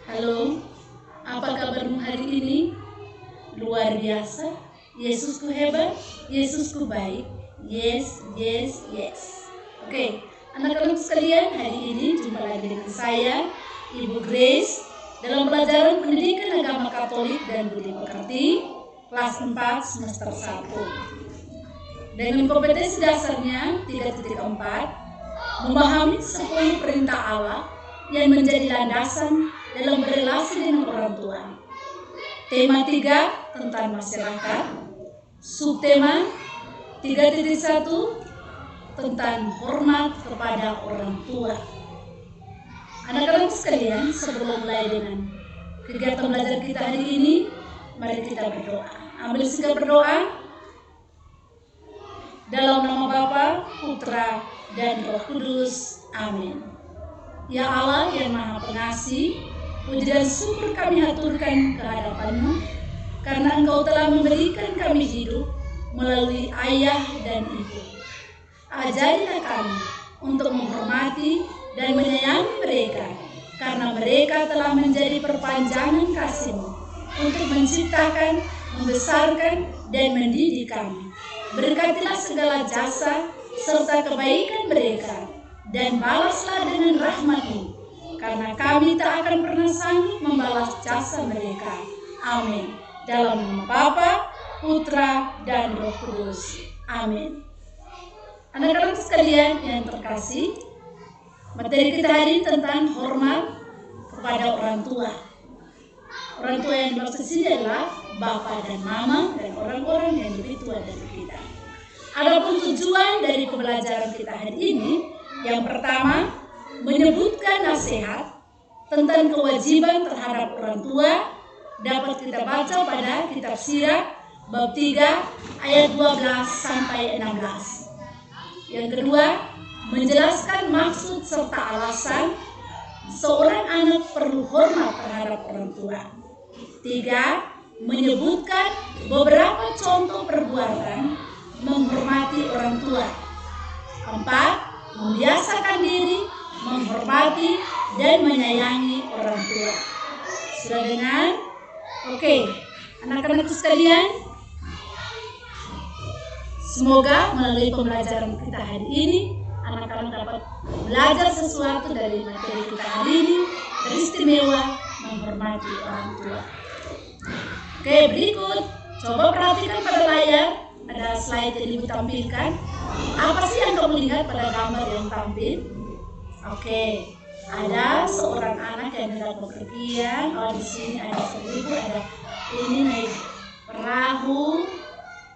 Halo, apa kabarmu hari ini? Luar biasa, Yesusku hebat, Yesusku baik. Yes, yes, yes. Oke, anak-anak sekalian, hari ini jumpa lagi dengan saya, Ibu Grace, dalam pelajaran pendidikan agama Katolik dan budi pekerti, kelas 4 semester 1. Dengan kompetensi dasarnya 3.4, memahami 10 perintah Allah yang menjadi landasan dalam berrelasi dengan orang tua. Tema 3 tentang masyarakat. Subtema 3.1 tentang hormat kepada orang tua. Anak-anak sekalian, sebelum mulai dengan kegiatan belajar kita hari ini, mari kita berdoa. Ambil sikap berdoa. Dalam nama Bapa, Putra, dan Roh Kudus. Amin. Ya Allah yang Maha Pengasih, puji dan syukur kami haturkan kehadapan-Mu, karena Engkau telah memberikan kami hidup melalui ayah dan ibu. Ajarilah kami untuk menghormati dan menyayangi mereka, karena mereka telah menjadi perpanjangan kasih-Mu untuk menciptakan, membesarkan, dan mendidik kami. Berkatilah segala jasa serta kebaikan mereka, dan balaslah dengan rahmat-Mu, karena kami tak akan pernah sanggup membalas jasa mereka. Amin. Dalam nama Bapa, Putra, dan Roh Kudus. Amin. Anak-anak sekalian yang terkasih, materi kita hari ini tentang hormat kepada orang tua. Orang tua yang dimaksud sini adalah Bapak dan Mama dan orang-orang yang lebih tua dari kita. Adapun tujuan dari pembelajaran kita hari ini, yang pertama, menyebutkan nasihat tentang kewajiban terhadap orang tua dapat kita baca pada kitab Sirah bab 3 ayat 12 sampai 16. Yang kedua, menjelaskan maksud serta alasan seorang anak perlu hormat terhadap orang tua. 3, menyebutkan beberapa contoh perbuatan menghormati orang tua. 4, membiasakan diri menghormati dan menyayangi orang tua. Sudah dengar? Oke, anak-anak sekalian, semoga melalui pembelajaran kita hari ini, anak-anak dapat belajar sesuatu dari materi kita hari ini, teristimewa menghormati orang tua. Oke, berikut, coba perhatikan pada layar, ada slide yang Ibu tampilkan. Apa sih yang kamu lihat pada gambar yang tampil? Oke, ada seorang anak yang sedang bepergian. Oh, di sini ada ibu, ada ini naik perahu,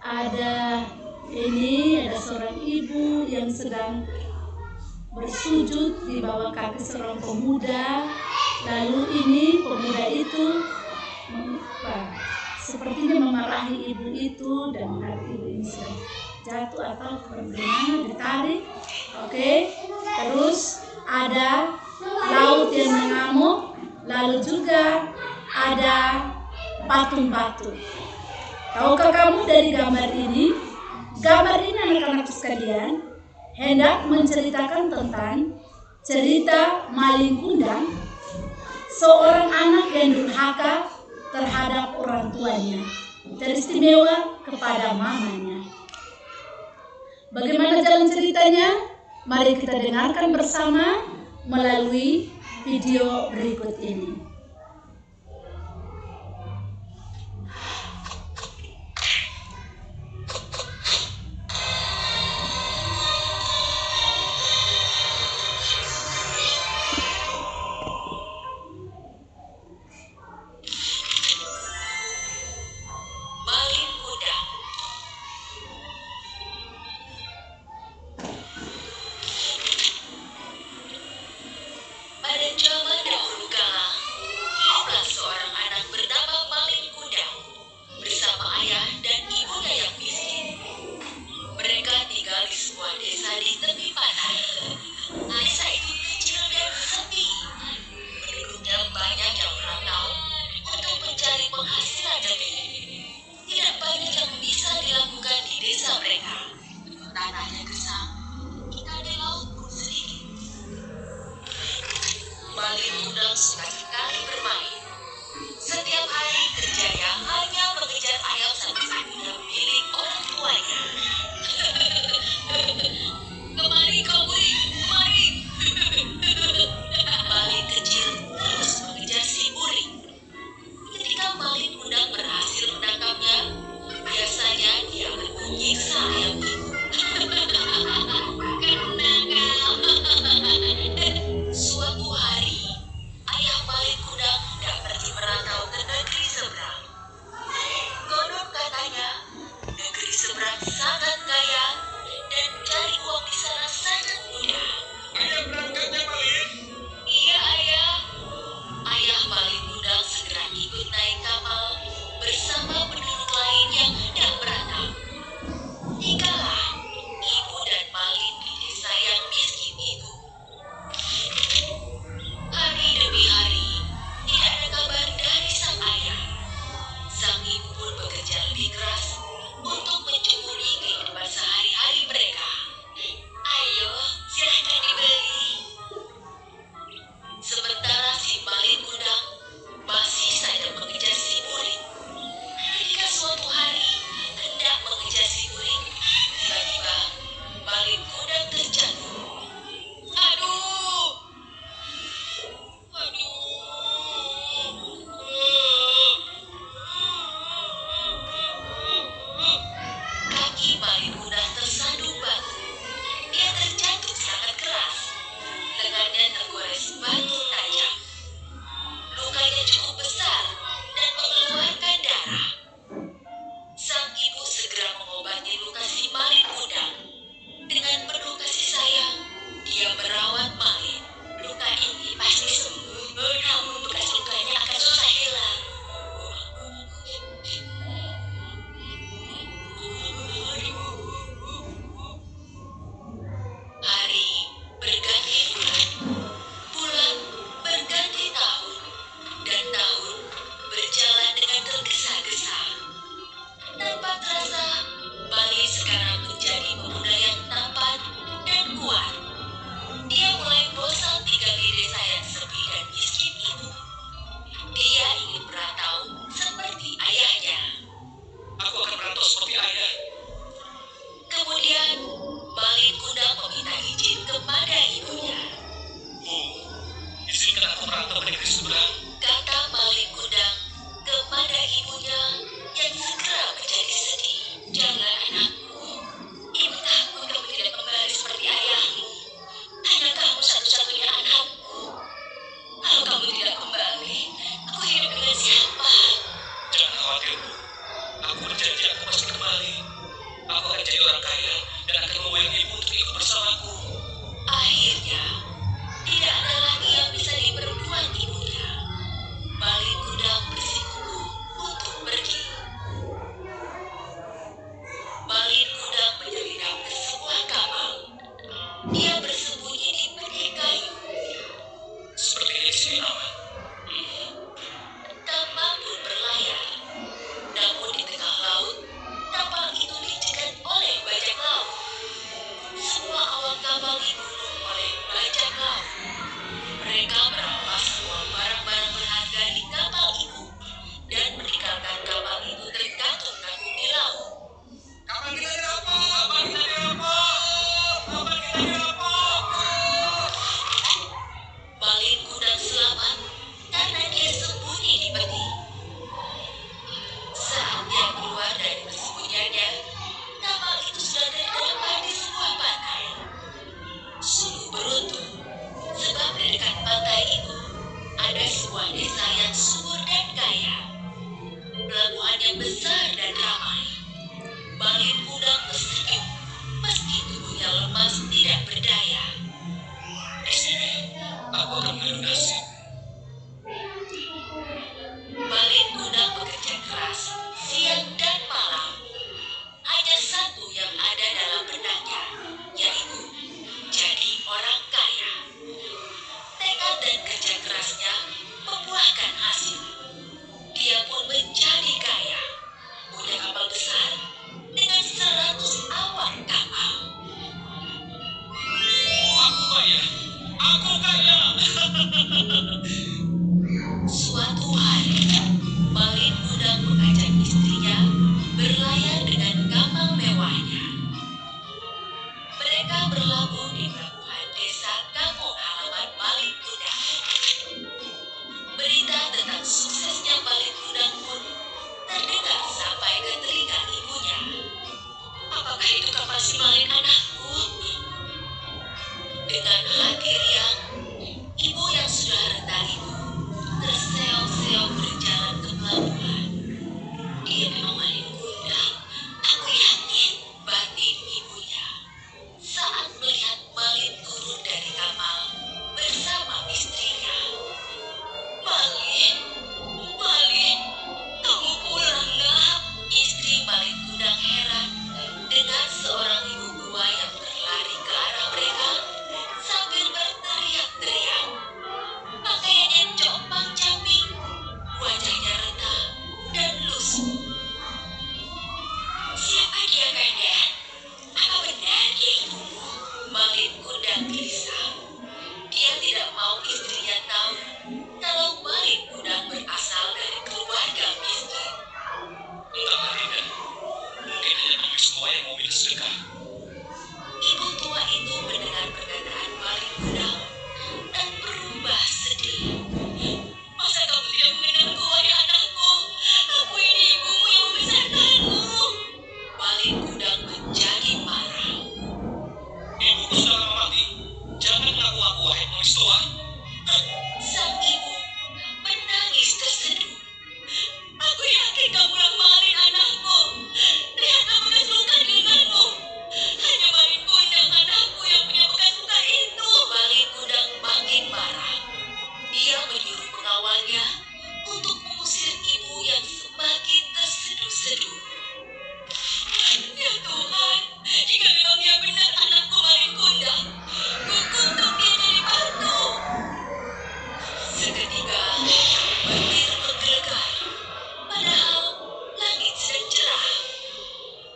ada ini, ada seorang ibu yang sedang bersujud di bawah kaki seorang pemuda. Lalu ini pemuda itu sepertinya memarahi ibu itu dan hati ibu ini sedang jatuh atau bagaimana, ditarik. Oke, terus ada laut yang mengamuk, lalu juga ada patung-patung. Tahukah kamu dari gambar ini? Gambar ini anak-anak sekalian hendak menceritakan tentang cerita maling kundang, seorang anak yang durhaka terhadap orang tuanya, teristimewa kepada mamanya. Bagaimana jalan ceritanya? Mari kita dengarkan bersama melalui video berikut ini. Maling kundang suka sekali bermain. negeri seberang, kata Malin Kundang kepada ibunya yang segera menjadi sedih. Jangan anakku, ibu takut kamu tidak kembali seperti ayahmu. Hanya kamu satu-satunya anakku. Kalau kamu tidak kembali, aku hidup dengan siapa? Jangan khawatir, Bu. Aku berjanji aku pasti kembali. Aku akan jadi orang kaya dan akan memboyong ibu untuk ikut bersamaku. Akhirnya, tidak ada lagi yang bisa diperbuat ibunya. Malin Kundang bersikukuh untuk pergi. Malin Kundang menyelinap ke sebuah kapal. Dia bersembunyi di benih kayu. Sepertinya di sini aman. Kapal pun berlayar. Namun di tengah laut, kapal itu dicegat oleh bajak laut. Semua awak kapal dibunuh oleh bajak laut. Mereka merampas semua barang-barang berharga di kapal itu dan meninggalkan kapal itu tergantung-gantung di laut. Kapal kita dirampok! Kapal kita dirampok! Kapal kita dirampok! Malin Kundang selamat karena dia sembunyi di peti. Saat dia keluar dari persembunyiannya, kapal itu sudah terdampar di sebuah pantai. Sungguh beruntung, sebab di dekat pantai itu ada sebuah desa yang subur dan kaya. Pelabuhan yang besar dan ramai. Malin Kundang tersenyum, meski tubuhnya lemas tidak berdaya. Di sini, aku akan mengadu nasib. Malin Kundang bekerja keras, siang dan malam. Hanya satu yang ada dalam benaknya, yaitu jadi orang kaya. Tekad dan kerja kerasnya membuahkan hasil. Dia pun menjadi kaya, punya kapal besar dengan 100 awak kapal. Aku kaya! Aku kaya! Suatu hari, Malin Kundang mengajak istrinya berlayar dengan kapal mewahnya. Mereka berlabuh di pelabuhan desa kampung halaman Malin Kundang. Berita tentang suksesnya Malin Kundang pun terdengar sampai ke telinga ibunya. Apakah itu kapal si Malin anakku? Dengan hati riang, ibu yang sudah renta itu terseok-seok berjalan ke pelabuhan. Dia memang Malin Kundang, aku yakin, batin ibunya. Saat melihat Malin turun dari kapal bersama istrinya. Malin, Malin, kamu pulang nak? Istri Malin Kundang heran dengan seorang ibu tua yang berlari ke arah mereka sambil berteriak-teriak. Pakaiannya compang-camping, wajahnya reta dan lusuh. Siapa dia, Kanden? Apa benar dia ibumu? Malin Kundang gelisah. Dia tidak mau istrinya tahu kalau Malin Kundang berasal dari keluarga miskin. Entah Malinda, mungkin hanya pemilik semua yang mau minta sedekah. Ibu tua itu mendengar perkataan Malin Kundang dan berubah sedih. Masa kamu tidak mengenalku, wahai anakku? Aku ini ibumu yang membesarkanmu. Malin Kundang menjadi marah. Ibuku sudah lama mati. Jangan mengaku-ngaku, wahai penulis tua. Sang ibu menangis terseduh. Aku yakin kamulah Malin anakku. Lihat kamu kesukaan denganmu. Hanya Malin Kundang anakku yang punya bekas luka itu. Malin Kundang makin marah. Dia menyuruh pengawalnya untuk mengusir ibu yang semakin terseduh-seduh. Ya Tuhan, jika memang dia benar anakku Malin Kundang, kukutuk dia jadi batu. Seketika, petir menggelegar. Padahal langit sedang cerah.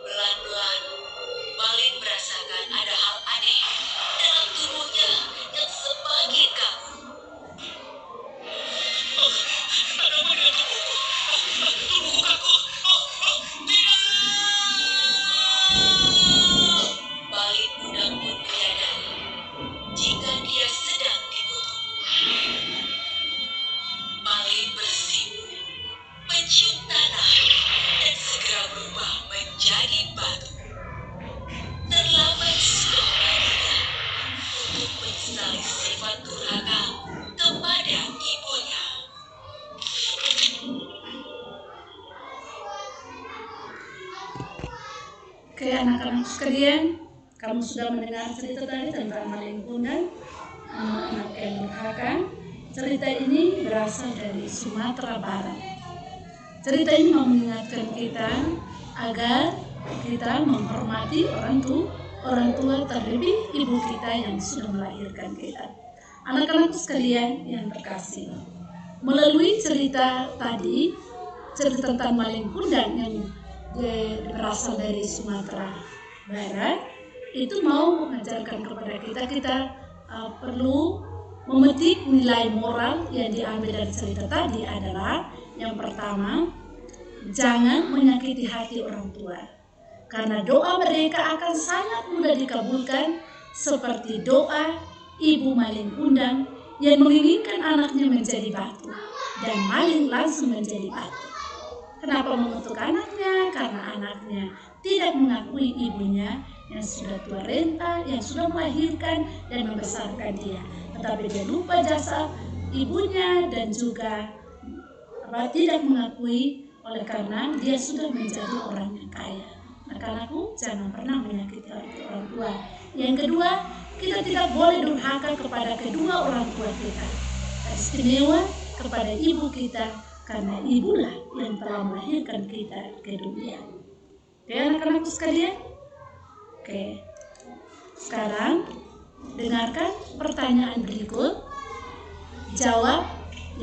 Pelan-pelan, Malin merasakan ada hal aneh dalam tubuhnya yang semakin kaku. Ada apa dengan tubuhku? Tubuhku kaku. Tidak! Malin Kundang pun menyadari jika dia sedang dikutuk. Oke, anak-anak sekalian, kamu sudah mendengar cerita tadi tentang maling kundang, anak yang durhaka. Cerita ini berasal dari Sumatera Barat. Cerita ini mau mengingatkan kita agar kita menghormati orang tua, terlebih ibu kita yang sudah melahirkan kita. Anak-anak sekalian yang terkasih, melalui cerita tadi, cerita tentang maling kundang yang berasal dari Sumatera Barat, itu mau mengajarkan kepada kita perlu memetik nilai moral yang diambil dari cerita tadi adalah yang pertama, jangan menyakiti hati orang tua, karena doa mereka akan sangat mudah dikabulkan, seperti doa ibu maling kundang yang menginginkan anaknya menjadi batu dan maling langsung menjadi batu. Kenapa mengutuk anaknya? Karena anaknya tidak mengakui ibunya yang sudah tua renta, yang sudah melahirkan dan membesarkan dia. Tetapi dia lupa jasa ibunya dan juga tidak mengakui oleh karena dia sudah menjadi orang yang kaya. Anak-anakku, jangan pernah menyakiti orang tua. Yang kedua, kita tidak boleh durhaka kepada kedua orang tua kita. Istimewa kepada ibu kita, karena ibulah yang telah melahirkan kita ke dunia. Oke, anak-anakku sekalian? Oke, sekarang dengarkan pertanyaan berikut. Jawab,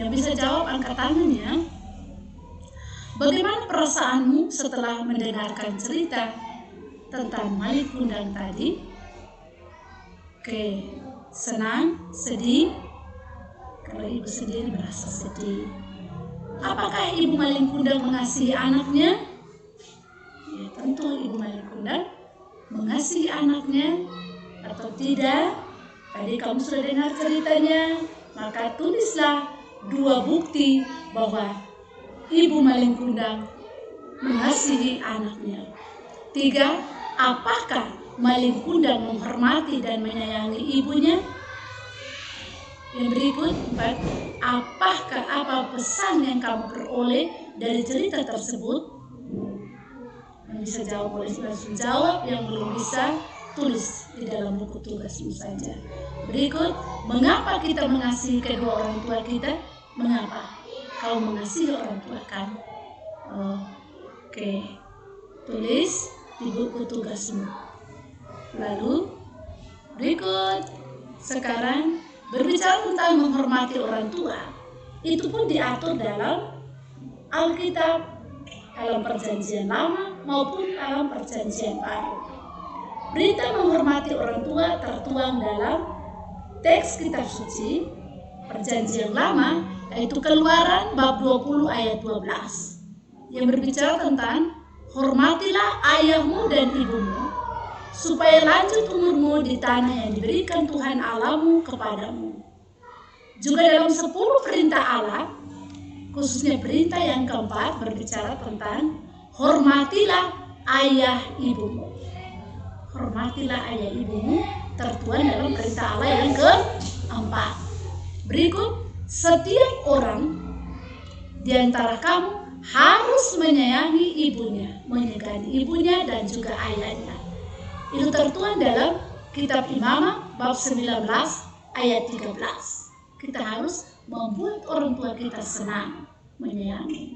yang bisa jawab angkat tangannya. Bagaimana perasaanmu setelah mendengarkan cerita tentang maling kundang tadi? Oke, senang, sedih? Kalau ibu sendiri merasa sedih. Apakah ibu maling kundang mengasihi anaknya? Ya, tentu ibu maling kundang mengasihi anaknya atau tidak. Tadi kamu sudah dengar ceritanya, maka tulislah 2 bukti bahwa ibu maling kundang mengasihi anaknya. 3, apakah maling kundang menghormati dan menyayangi ibunya? Yang berikut, 4, apa pesan yang kamu peroleh dari cerita tersebut? Yang bisa jawab boleh langsung jawab, yang belum bisa tulis di dalam buku tugasmu saja. Berikut, mengapa kita mengasihi kedua orang tua kita? Mengapa kau mengasihi orang tua kamu? Oke, tulis di buku tugasmu. Lalu berikut, sekarang berbicara tentang menghormati orang tua, itu pun diatur dalam Alkitab, dalam Perjanjian Lama maupun dalam Perjanjian Baru. Perintah menghormati orang tua tertuang dalam teks kitab suci Perjanjian Lama, yaitu Keluaran bab 20 ayat 12, yang berbicara tentang hormatilah ayahmu dan ibumu, supaya lanjut umurmu di tanah yang diberikan Tuhan Allahmu kepadamu. Juga dalam 10 perintah Allah, khususnya perintah yang keempat berbicara tentang hormatilah ayah ibumu. Hormatilah ayah ibumu tertuang dalam perintah Allah yang keempat. Berikut, setiap orang di antara kamu harus menyayangi ibunya, menyegani ibunya dan juga ayahnya. Itu tertuang dalam kitab Imamah bab 19 ayat 13. Kita harus membuat orang tua kita senang, menyayangi.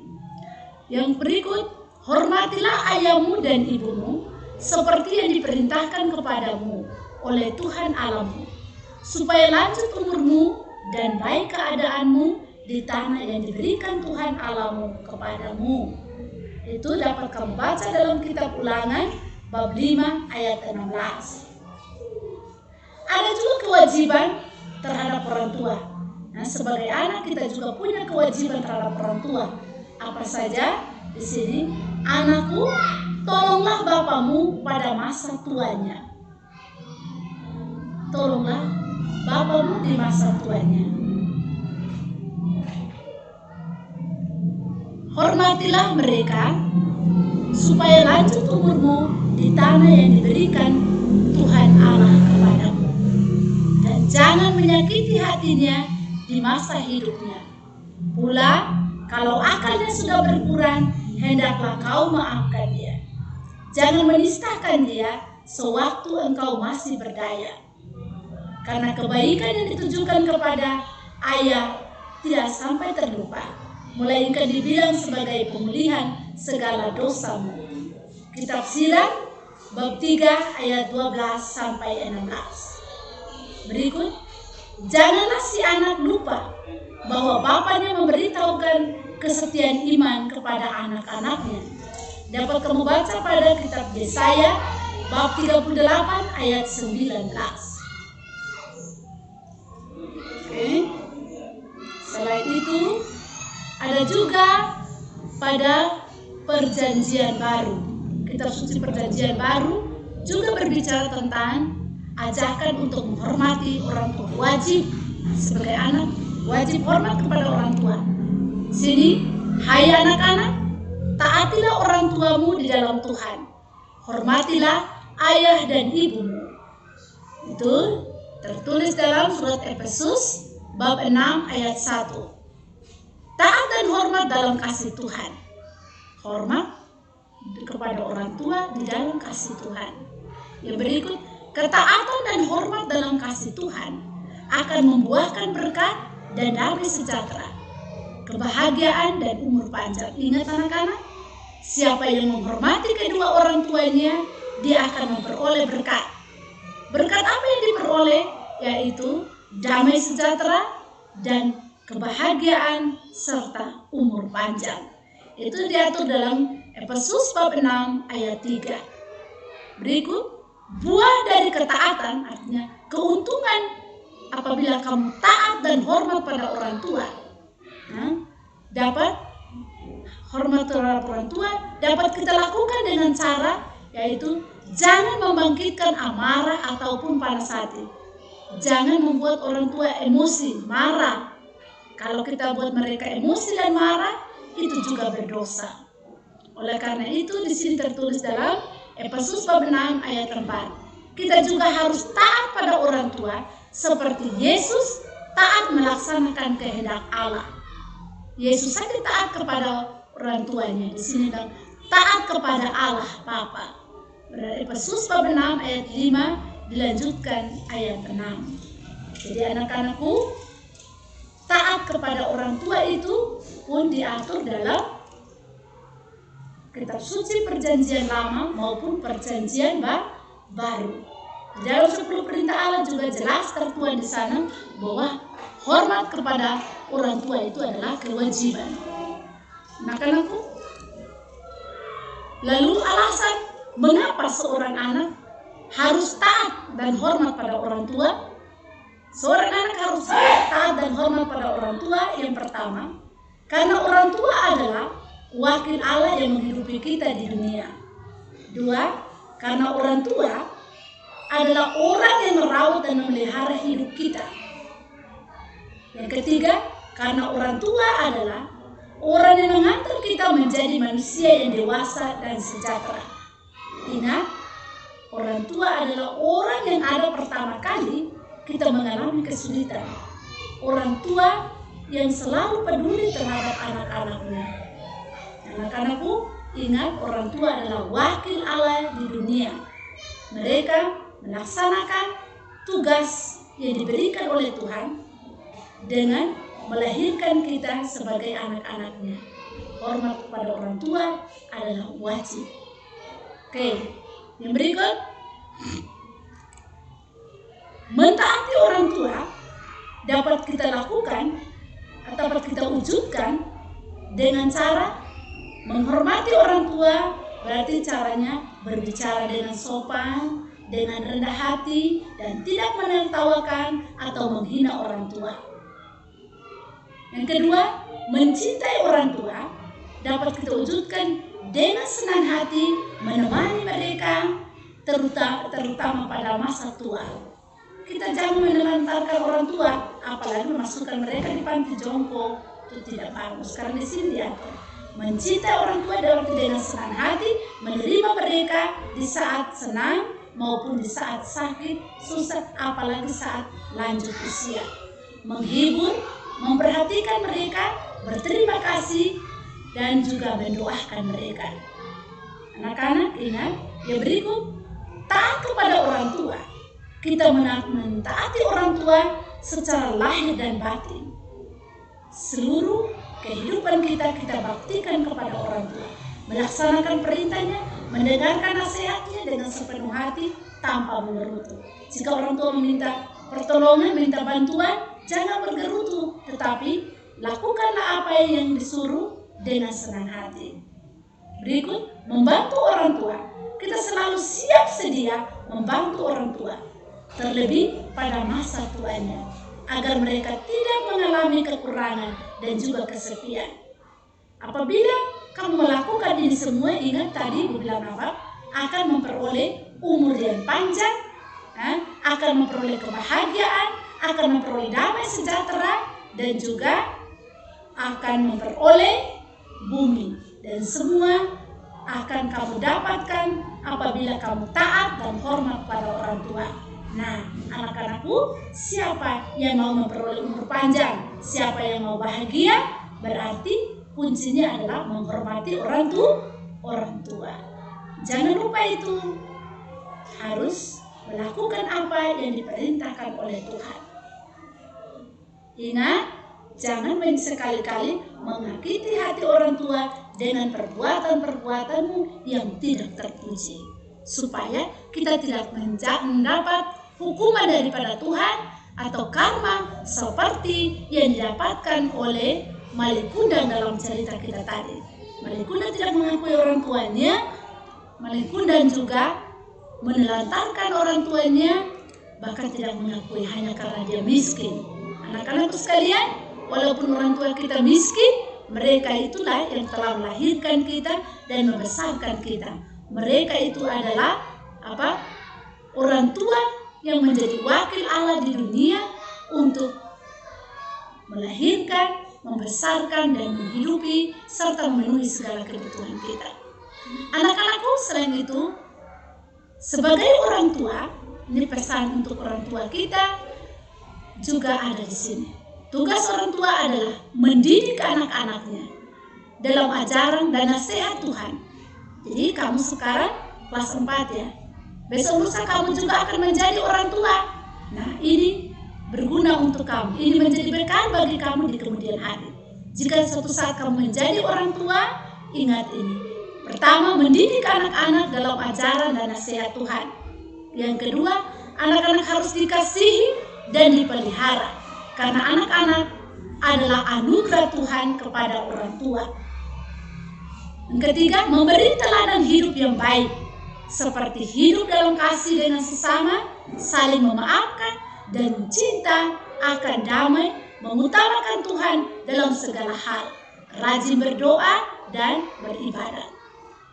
Yang berikut, hormatilah ayahmu dan ibumu seperti yang diperintahkan kepadamu oleh Tuhan Allahmu, supaya lanjut umurmu dan baik keadaanmu di tanah yang diberikan Tuhan Allahmu kepadamu. Itu dapat kamu baca dalam kitab Ulangan bab 5 ayat 16. Ada juga kewajiban terhadap orang tua. Nah, sebagai anak kita juga punya kewajiban terhadap orang tua. Apa saja? Di sini, anakku, tolonglah bapamu pada masa tuanya. Tolonglah bapamu di masa tuanya. Hormatilah mereka supaya lanjut umurmu di tanah yang diberikan Tuhan Allah kepadamu. Dan jangan menyakiti hatinya di masa hidupnya. Pula, kalau akalnya sudah berkurang, hendaklah kau maafkan dia. jangan menistakan dia sewaktu engkau masih berdaya. Karena kebaikan yang ditujukan kepada ayah tidak sampai terlupa, melainkan dibilang sebagai pemulihan segala dosamu. Kitab Sirah bab 3 ayat 12 sampai 16. Berikut, janganlah si anak lupa bahwa bapaknya memberitahukan kesetiaan iman kepada anak-anaknya. Dapat kamu baca pada kitab Yesaya bab 38 ayat 19. Oke. Selain itu, ada juga pada Perjanjian Baru. Kitab suci Perjanjian Baru juga berbicara tentang ajakan untuk menghormati orang tua. Wajib sebagai anak, wajib hormat kepada orang tua. Sini, hai anak-anak, taatilah orang tuamu di dalam Tuhan. Hormatilah ayah dan ibumu. Itu tertulis dalam surat Efesus bab 6 ayat 1. Taat dan hormat dalam kasih Tuhan. Hormat kepada orang tua di dalam kasih Tuhan. Yang berikut, ketaatan dan hormat dalam kasih Tuhan akan membuahkan berkat dan damai sejahtera, kebahagiaan dan umur panjang. Ingat anak-anak, siapa yang menghormati kedua orang tuanya, dia akan memperoleh berkat. Berkat apa yang diperoleh? Yaitu damai sejahtera dan kebahagiaan serta umur panjang. Itu diatur dalam Efesus bab 6 ayat 3. Berikut, buah dari ketaatan, artinya keuntungan apabila kamu taat dan hormat pada orang tua. Dapat hormat terhadap orang tua dapat kita lakukan dengan cara, yaitu jangan membangkitkan amarah ataupun panas hati. Jangan membuat orang tua emosi, marah. Kalau kita buat mereka emosi dan marah, itu juga berdosa. Oleh karena itu di sini tertulis dalam Efesus bab 6 ayat 4. Kita juga harus taat pada orang tua seperti Yesus taat melaksanakan kehendak Allah. Yesus saja taat kepada orang tuanya. Di sini dan taat kepada Allah Bapa. Efesus bab 6 ayat 5 dilanjutkan ayat 6. Jadi anak-anakku, taat kepada orang tua itu pun diatur dalam kitab suci Perjanjian Lama maupun Perjanjian Baru. Dalam 10 perintah Allah juga jelas tertuang di sana bahwa hormat kepada orang tua itu adalah kewajiban. Anak-anakku, lalu alasan mengapa seorang anak harus taat dan hormat pada orang tua? Seorang anak harus taat dan hormat pada orang tua yang pertama, karena orang tua adalah wakil Allah yang menghidupi kita di dunia. 2, karena orang tua adalah orang yang merawat dan memelihara hidup kita. Yang ketiga, karena orang tua adalah orang yang mengantar kita menjadi manusia yang dewasa dan sejahtera. Ingat, orang tua adalah orang yang ada pertama kali kita mengalami kesulitan. Orang tua yang selalu peduli terhadap anak-anaknya. Anak-anakku, ingat orang tua adalah wakil Allah di dunia. Mereka melaksanakan tugas yang diberikan oleh Tuhan dengan melahirkan kita sebagai anak-anaknya. Hormat kepada orang tua adalah wajib. Oke, yang berikut, mentaati orang tua dapat kita lakukan atau dapat kita wujudkan dengan cara menghormati orang tua. Berarti caranya berbicara dengan sopan, dengan rendah hati, dan tidak menertawakan atau menghina orang tua. Yang kedua, mencintai orang tua dapat kita wujudkan dengan senang hati menemani mereka, terutama pada masa tua. Kita jangan menelantarkan orang tua, apalagi memasukkan mereka di panti jompo, itu tidak bagus. Karena di sini diatur mencintai orang tua dapat dengan senang hati, menerima mereka di saat senang maupun di saat sakit, susah, apalagi saat lanjut usia. Menghibur, memperhatikan mereka, berterima kasih, dan juga mendoakan mereka. Anak-anak ingat, yang berikut, taat kepada orang tua. Kita mentaati orang tua secara lahir dan batin. Seluruh kehidupan kita baktikan kepada orang tua. Melaksanakan perintahnya, mendengarkan nasihatnya dengan sepenuh hati tanpa mengerutu. Jika orang tua meminta pertolongan, minta bantuan, jangan bergerutu, tetapi lakukanlah apa yang disuruh dengan senang hati. Berikut, membantu orang tua. Kita selalu siap sedia membantu orang tua, terlebih pada masa tuanya, agar mereka tidak mengalami kekurangan dan juga kesepian. Apabila kamu melakukan ini semua, ingat tadi dibilang apa? Akan memperoleh umur yang panjang, akan memperoleh kebahagiaan, akan memperoleh damai sejahtera, dan juga akan memperoleh bumi. Dan semua akan kamu dapatkan apabila kamu taat dan hormat pada orang tua. Nah, anak-anakku, siapa yang mau memperoleh umur panjang, siapa yang mau bahagia, berarti kuncinya adalah menghormati orang tua. Jangan lupa itu, harus melakukan apa yang diperintahkan oleh Tuhan. Ingat, jangan sekali-kali menyakiti hati orang tua dengan perbuatan-perbuatanmu yang tidak terpuji, supaya kita tidak mendapat hukuman daripada Tuhan atau karma seperti yang didapatkan oleh Malikundang dalam cerita kita tadi. Malikundang tidak mengakui orang tuanya, Malikundang juga menelantarkan orang tuanya, bahkan tidak mengakui hanya karena dia miskin. Anak-anakku sekalian, walaupun orang tua kita miskin, mereka itulah yang telah melahirkan kita dan membesarkan kita. Mereka itu adalah orang tua yang menjadi wakil Allah di dunia untuk melahirkan, membesarkan, dan menghidupi serta memenuhi segala kebutuhan kita. Anak-anakku, selain itu, sebagai orang tua, ini pesan untuk orang tua kita juga ada di sini. Tugas orang tua adalah mendidik anak-anaknya dalam ajaran dan nasihat Tuhan. Jadi kamu sekarang kelas 4 ya. Besok lusa kamu juga akan menjadi orang tua. Nah, ini berguna untuk kamu. Ini menjadi bekal bagi kamu di kemudian hari. Jika suatu saat kamu menjadi orang tua, ingat ini. Pertama, mendidik anak-anak dalam ajaran dan nasihat Tuhan. Yang kedua, anak-anak harus dikasihi dan dipelihara. Karena anak-anak adalah anugerah Tuhan kepada orang tua. Yang ketiga, memberi teladan hidup yang baik, seperti hidup dalam kasih dengan sesama, saling memaafkan, dan cinta akan damai, mengutamakan Tuhan dalam segala hal, rajin berdoa dan beribadat.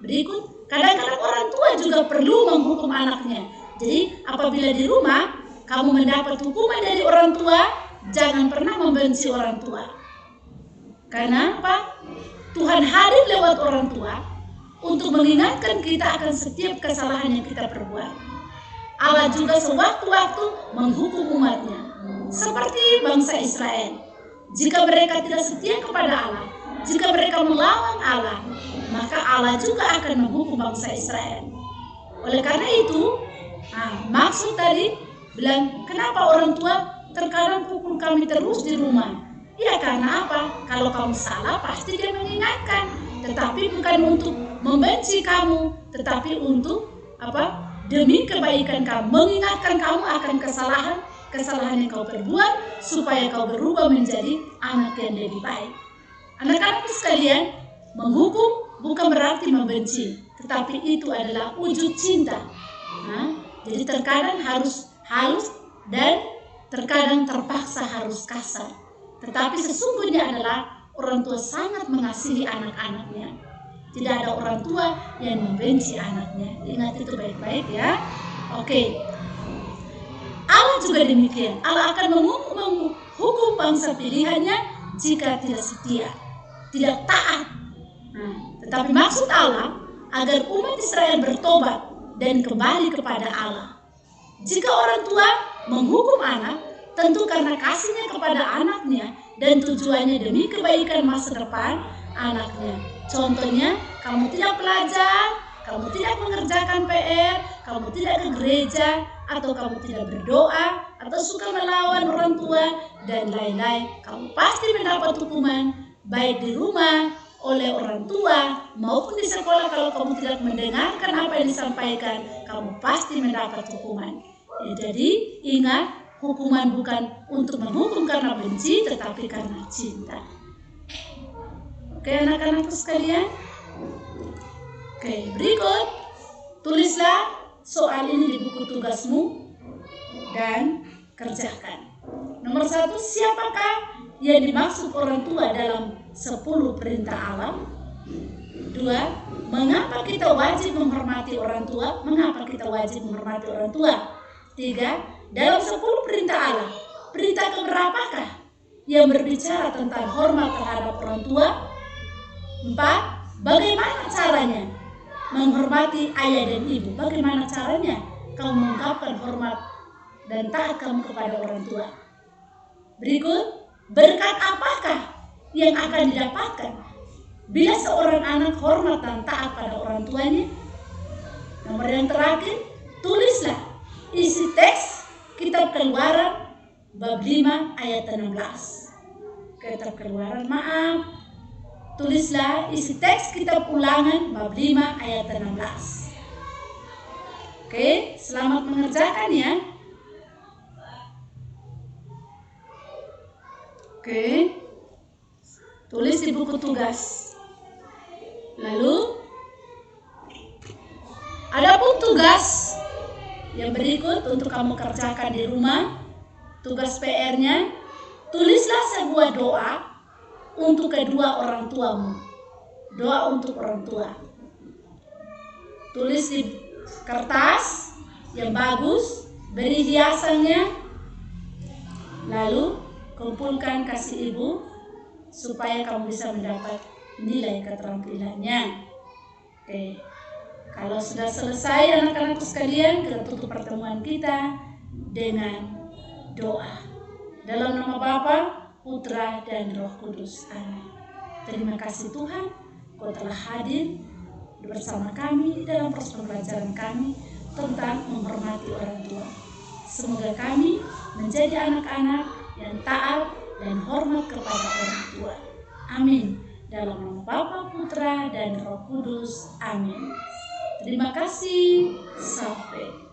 Berikut, kadang-kadang orang tua juga perlu menghukum anaknya. Jadi, apabila di rumah kamu mendapat hukuman dari orang tua, jangan pernah membenci orang tua. Karena apa? Tuhan hadir lewat orang tua untuk mengingatkan kita akan setiap kesalahan yang kita perbuat. Allah juga sewaktu-waktu menghukum umatnya, seperti bangsa Israel. Jika mereka tidak setia kepada Allah, jika mereka melawan Allah, maka Allah juga akan menghukum bangsa Israel. Oleh karena itu, maksud tadi bilang, kenapa orang tua terkadang pukul kami terus di rumah? Ya karena apa? Kalau kamu salah pasti dia mengingatkan, tetapi bukan untuk membenci kamu, tetapi untuk apa? Demi kebaikan kamu, mengingatkan kamu akan kesalahan yang kau perbuat, supaya kau berubah menjadi anak yang lebih baik. Anak-anak sekalian, menghukum bukan berarti membenci, tetapi itu adalah wujud cinta. Jadi terkadang harus halus dan terkadang terpaksa harus kasar. Tetapi sesungguhnya adalah orang tua sangat mengasihi anak-anaknya. Tidak ada orang tua yang membenci anaknya. Ingat itu baik-baik ya. Oke. Allah juga demikian. Allah akan menghukum bangsa pilihannya jika tidak setia, tidak taat. Tetapi maksud Allah agar umat Israel bertobat dan kembali kepada Allah. Jika orang tua menghukum anak, tentu karena kasihnya kepada anaknya dan tujuannya demi kebaikan masa depan anaknya. Contohnya, kamu tidak belajar, kamu tidak mengerjakan PR, kamu tidak ke gereja, atau kamu tidak berdoa, atau suka melawan orang tua, dan lain-lain, kamu pasti mendapat hukuman, baik di rumah, oleh orang tua, maupun di sekolah. Kalau kamu tidak mendengarkan apa yang disampaikan, kamu pasti mendapat hukuman. Jadi ingat, hukuman bukan untuk menghukum karena benci, tetapi karena cinta. Oke anak-anakku sekalian. Oke, berikut tulislah soal ini di buku tugasmu dan kerjakan. Nomor 1, siapakah yang dimaksud orang tua dalam 10 perintah Allah? 2, mengapa kita wajib menghormati orang tua? Mengapa kita wajib menghormati orang tua? 3, dalam 10 perintah Allah, perintah keberapakah yang berbicara tentang hormat terhadap orang tua? 4, bagaimana caranya menghormati ayah dan ibu? Bagaimana caranya kamu mengungkapkan hormat dan taat kamu kepada orang tua? Berikut, berkat apakah yang akan didapatkan bila seorang anak hormat dan taat pada orang tuanya? Nomor yang terakhir, tulislah isi teks kitab Keluaran bab 5 ayat 16. Kitab Keluaran, tulislah isi teks kitab Ulangan bab 5 ayat 16. Oke, selamat mengerjakan ya. Oke, tulis di buku tugas. Lalu, adapun tugas yang berikut untuk kamu kerjakan di rumah. Tugas PR-nya, tulislah sebuah doa untuk kedua orang tuamu. Doa untuk orang tua. Tulis di kertas yang bagus, beri hiasannya, lalu kumpulkan kasih ibu supaya kamu bisa mendapat nilai keterampilannya. Oke, kalau sudah selesai anak-anakku sekalian, kita tutup pertemuan kita dengan doa. Dalam nama Bapa, Putra, dan Roh Kudus. Amin. Terima kasih Tuhan, Kau telah hadir bersama kami dalam proses pembelajaran kami tentang menghormati orang tua. Semoga kami menjadi anak-anak yang taat dan hormat kepada orang tua. Amin. Dalam nama Bapa, Putra, dan Roh Kudus. Amin. Terima kasih. Sampai